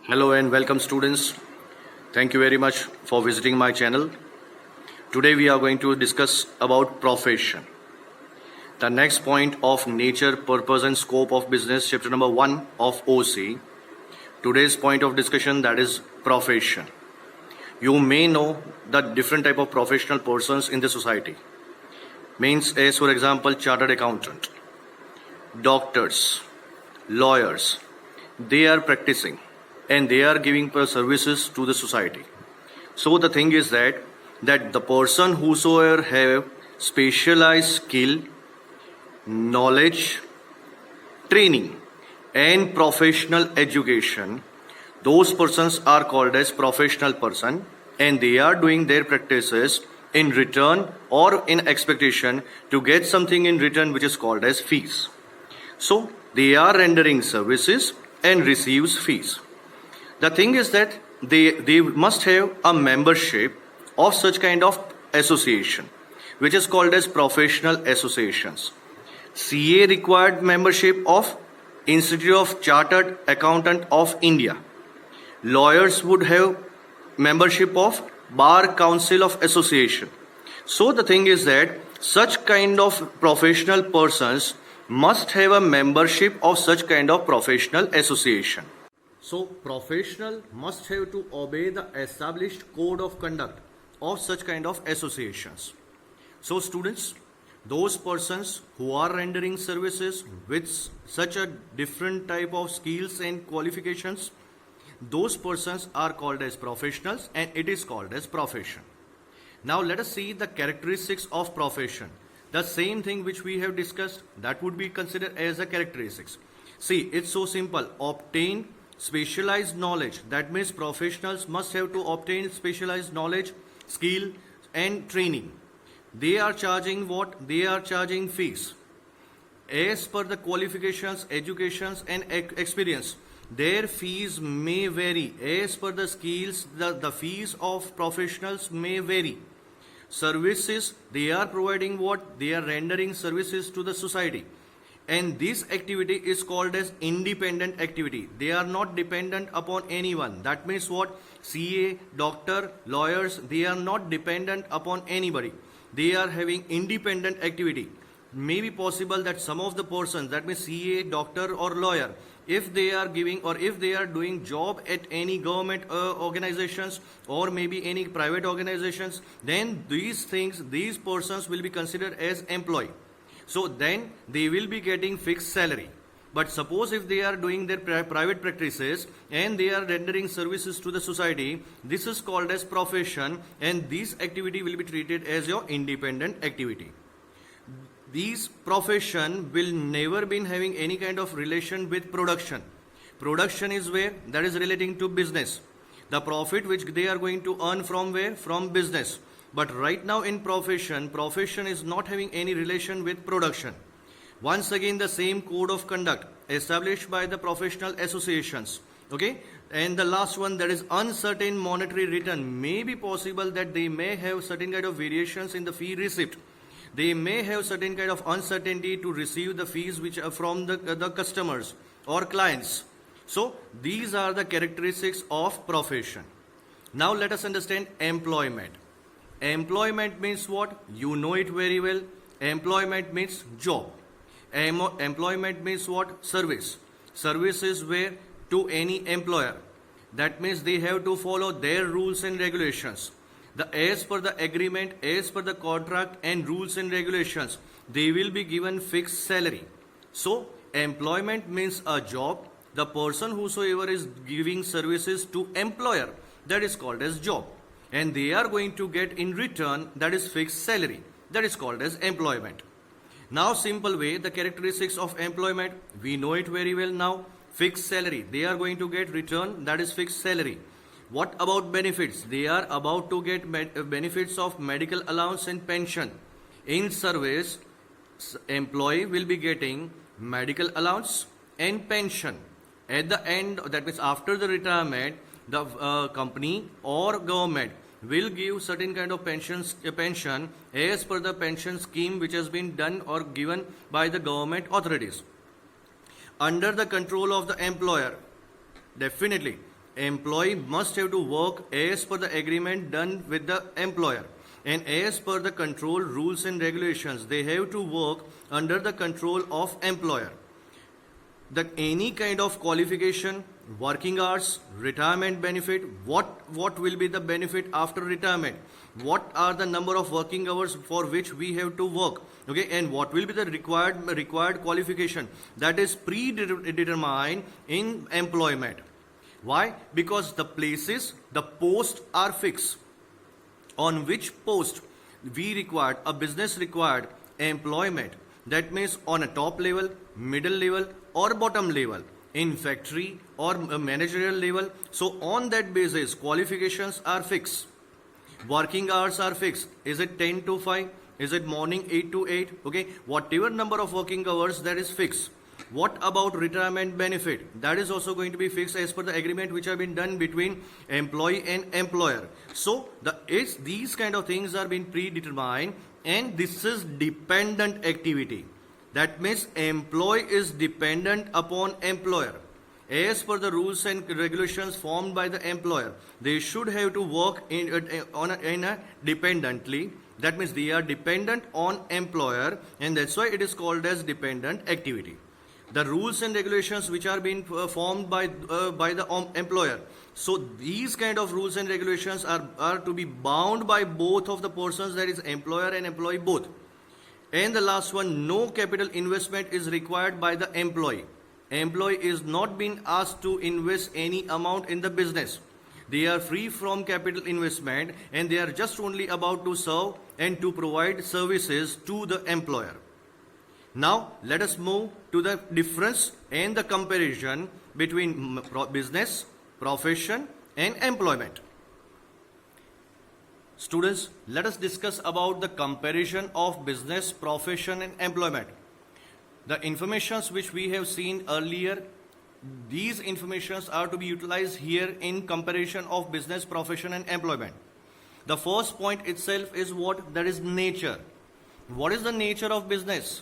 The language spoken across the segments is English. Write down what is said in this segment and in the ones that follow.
Hello and welcome students. Thank you very much for visiting my channel. Today we are going to discuss about profession. The next point of nature, purpose and scope of business, chapter number 1 of OC. Today's point of discussion, that is profession. You may know the different type of professional persons in the society. Means as for example, chartered accountant, doctors, lawyers. They are practicing and they are giving services to the society. So the thing is that the person whosoever have specialized skill, knowledge, training and professional education, those persons are called as professional person, and they are doing their practices in return or in expectation to get something in return, which is called as fees. So they are rendering services and receives fees. The thing is that they must have a membership of such kind of association, which is called as professional associations. CA required membership of Institute of Chartered Accountant of India. Lawyers would have membership of Bar Council of Association. So the thing is that such kind of professional persons must have a membership of such kind of professional association. So professional must have to obey the established code of conduct of such kind of associations. So students, those persons who are rendering services with such a different type of skills and qualifications, those persons are called as professionals and it is called as profession. Now let us see the characteristics of profession. The same thing which we have discussed, that would be considered as a characteristics. See, it's so simple. Obtain specialized knowledge. That means professionals must have to obtain specialized knowledge, skill and training. They are charging what? They are charging fees. As per the qualifications, educations and experience, their fees may vary. As per the skills, the fees of professionals may vary. Services, they are providing what? They are rendering services to the society. And this activity is called as independent activity. They are not dependent upon anyone. That means what? CA, doctor, lawyers, they are not dependent upon anybody. They are having independent activity. May be possible that some of the persons, that means CA, doctor or lawyer, if they are giving or if they are doing job at any government organizations or maybe any private organizations, then these persons will be considered as employee. So then they will be getting fixed salary. But suppose if they are doing their private practices and they are rendering services to the society, this is called as profession, and this activity will be treated as your independent activity. These profession will never be having any kind of relation with production. Production is where? That is relating to business. The profit which they are going to earn from where? From business. But right now in profession is not having any relation with production. Once again, the same code of conduct established by the professional associations. Okay, and the last one, that is uncertain monetary return. May be possible that they may have certain kind of variations in the fee receipt. They may have certain kind of uncertainty to receive the fees which are from the customers or clients. So these are the characteristics of profession. Now let us understand employment. Employment means what? You know it very well. Employment means job. Employment means what? Service. Service is where? To any employer. That means they have to follow their rules and regulations. As per the agreement, as per the contract and rules and regulations, they will be given fixed salary. So employment means a job. The person whosoever is giving services to employer, that is called as job. And they are going to get in return, that is fixed salary. That is called as employment. Now simple way, the characteristics of employment, we know it very well now. Fixed salary, they are going to get return, that is fixed salary. What about benefits? They are about to get benefits of medical allowance and pension. In service, employee will be getting medical allowance and pension. At the end, that means after the retirement, the company or government will give certain kind of pension as per the pension scheme which has been done or given by the government authorities. Under the control of the employer, definitely employee must have to work as per the agreement done with the employer, and as per the control rules and regulations. They have to work under the control of employer. Any kind of qualification, working hours, retirement benefit, what will be the benefit after retirement, what are the number of working hours for which we have to work, okay, and what will be the required qualification, that is predetermined in employment. Why? Because the posts are fixed. On which post a business required employment, that means on a top level, middle level or bottom level, in factory or managerial level. So on that basis, qualifications are fixed, working hours are fixed. Is it 10 to 5? Is it morning 8 to 8? Okay, whatever number of working hours, that is fixed. What about retirement benefit? That is also going to be fixed as per the agreement which have been done between employee and employer. So these kind of things are being predetermined, and this is dependent activity. That means employee is dependent upon employer. As per the rules and regulations formed by the employer, they should have to work dependently. That means they are dependent on employer, and that's why it is called as dependent activity. The rules and regulations which are being formed by the employer. So these kind of rules and regulations are to be bound by both of the persons, that is employer and employee both. And the last one, no capital investment is required by the employee. Employee is not being asked to invest any amount in the business. They are free from capital investment, and they are just only about to serve and to provide services to the employer. Now let us move to the difference and the comparison between business, profession and employment. Students, let us discuss about the comparison of business, profession and employment. The informations which we have seen earlier, these informations are to be utilized here in comparison of business, profession and employment. The first point itself is what? That is nature. What is the nature of business?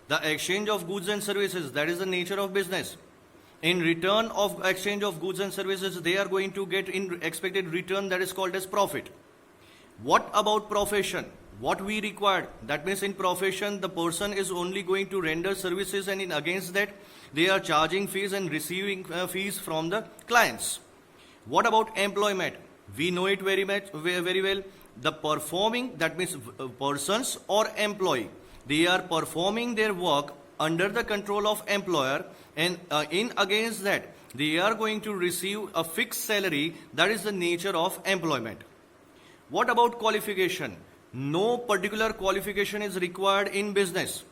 The exchange of goods and services, that is the nature of business. In return of exchange of goods and services, they are going to get in expected return, that is called as profit. What about profession? What we require? That means in profession, the person is only going to render services, and in against that, they are charging fees and receiving fees from the clients. What about employment? We know it very well. The performing, that means persons or employee, they are performing their work under the control of employer, and in against that, they are going to receive a fixed salary. That is the nature of employment. What about qualification? No particular qualification is required in business,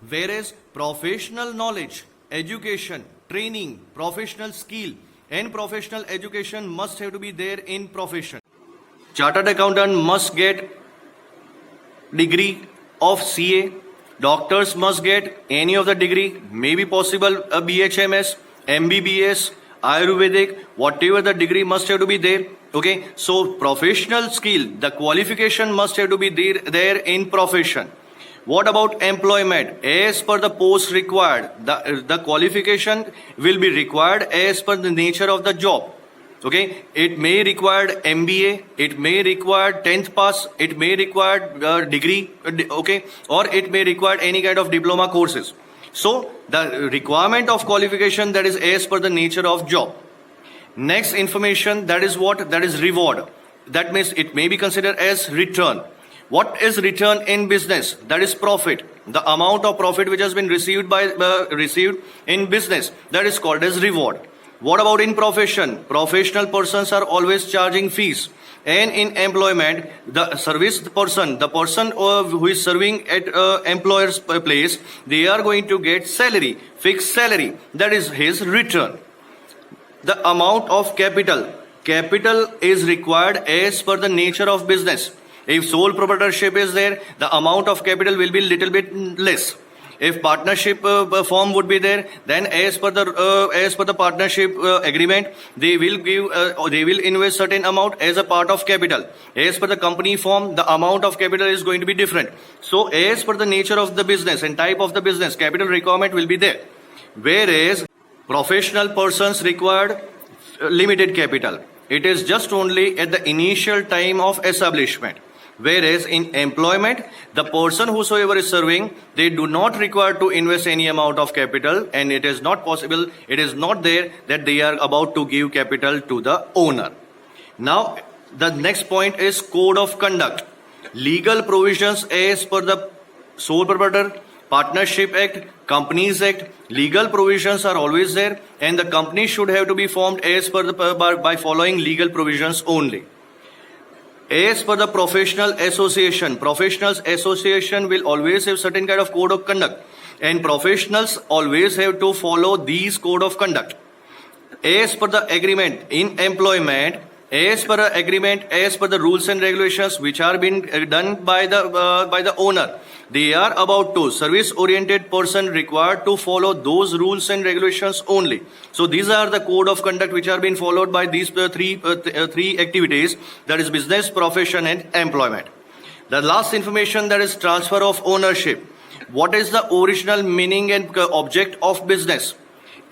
whereas professional knowledge, education, training, professional skill and professional education must have to be there in profession. Chartered accountant must get degree of CA. Doctors must get any of the degree, maybe possible a BHMS, MBBS, Ayurvedic, whatever the degree must have to be there. Okay, so professional skill, the qualification must have to be there in profession. What about employment? As per the post required, the qualification will be required as per the nature of the job. Okay, it may require MBA, it may require 10th pass, it may require degree, okay, or it may require any kind of diploma courses. So the requirement of qualification, that is as per the nature of job. Next information, that is what? That is reward. That means it may be considered as return. What is return in business? That is profit. The amount of profit which has been received in business, that is called as reward. What about in profession? Professional persons are always charging fees. And in employment, the service person, the person who is serving at employer's place, they are going to get salary, fixed salary. That is his return. The amount of capital is required as per the nature of business. If sole proprietorship is there, the amount of capital will be little bit less. If partnership form would be there, then as per the partnership agreement, they will invest certain amount as a part of capital. As per the company form, the amount of capital is going to be different. So as per the nature of the business and type of the business, capital requirement will be there. Whereas professional persons required limited capital. It is just only at the initial time of establishment. Whereas in employment, the person whosoever is serving, they do not require to invest any amount of capital, and it is not possible, it is not there that they are about to give capital to the owner. Now, the next point is code of conduct. Legal provisions as per the Sole Proprietor, Partnership Act, Companies Act, legal provisions are always there, and the company should have to be formed as per the by following legal provisions only. As per the professional association will always have certain kind of code of conduct, and professionals always have to follow these code of conduct. As per the agreement in employment, as per the agreement, as per the rules and regulations which are being done by the owner, they are about to service-oriented person required to follow those rules and regulations only. So these are the code of conduct which are being followed by these three activities, that is business, profession and employment. The last information, that is transfer of ownership. What is the original meaning and object of business?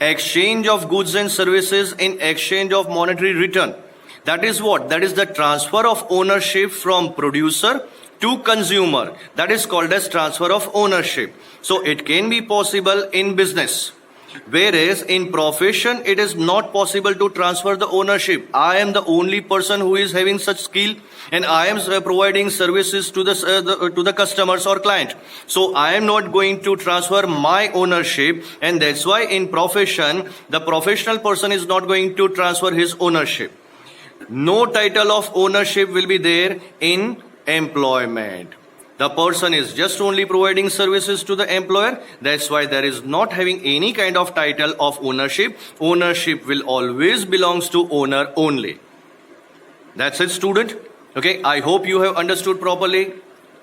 Exchange of goods and services in exchange of monetary return. That is what? That is the transfer of ownership from producer to consumer. That is called as transfer of ownership. So it can be possible in business. Whereas in profession, it is not possible to transfer the ownership. I am the only person who is having such skill, and I am providing services to the customers or client. So I am not going to transfer my ownership, and that's why in profession, the professional person is not going to transfer his ownership. No title of ownership will be there in employment. The person is just only providing services to the employer. That's why there is not having any kind of title of ownership. Ownership will always belongs to owner only. That's it, student. Okay, I hope you have understood properly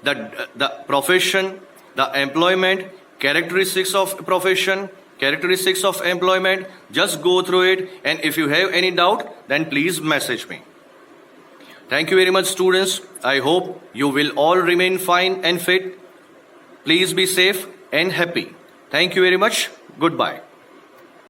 the profession, the employment, characteristics of profession, characteristics of employment. Just go through it, and if you have any doubt, then please message me. Thank you very much, students. I hope you will all remain fine and fit. Please be safe and happy. Thank you very much. Goodbye.